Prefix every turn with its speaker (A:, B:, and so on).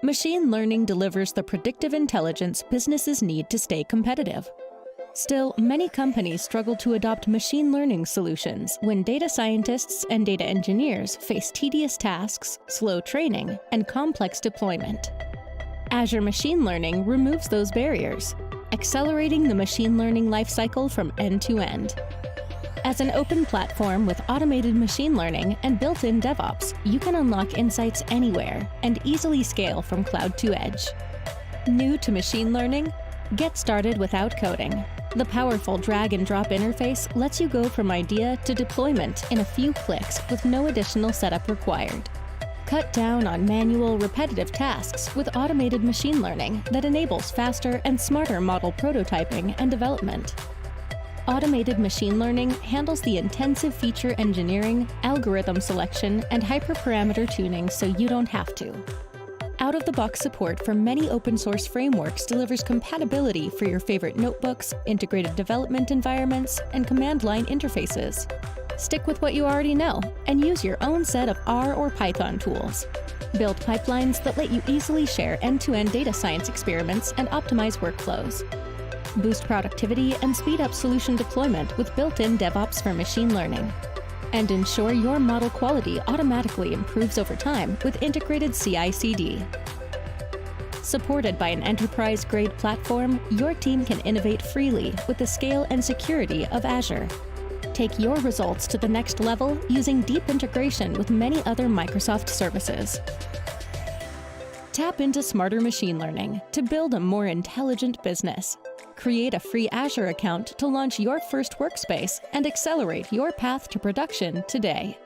A: Machine learning delivers the predictive intelligence businesses need to stay competitive. Still, many companies struggle to adopt machine learning solutions when data scientists and data engineers face tedious tasks, slow training, and complex deployment. Azure Machine Learning removes those barriers, accelerating the machine learning lifecycle from end to end. As an open platform with automated machine learning and built-in DevOps, you can unlock insights anywhere and easily scale from cloud to edge. New to machine learning? Get started without coding. The powerful drag-and-drop interface lets you go from idea to deployment in a few clicks with no additional setup required. Cut down on manual, repetitive tasks with automated machine learning that enables faster and smarter model prototyping and development. Automated machine learning handles the intensive feature engineering, algorithm selection, and hyperparameter tuning so you don't have to. Out-of-the-box support for many open-source frameworks delivers compatibility for your favorite notebooks, integrated development environments, and command-line interfaces. Stick with what you already know and use your own set of R or Python tools. Build pipelines that let you easily share end-to-end data science experiments and optimize workflows. Boost productivity and speed up solution deployment with built-in DevOps for machine learning. And ensure your model quality automatically improves over time with integrated CI/CD. Supported by an enterprise-grade platform, your team can innovate freely with the scale and security of Azure. Take your results to the next level using deep integration with many other Microsoft services. Tap into smarter machine learning to build a more intelligent business. Create a free Azure account to launch your first workspace and accelerate your path to production today.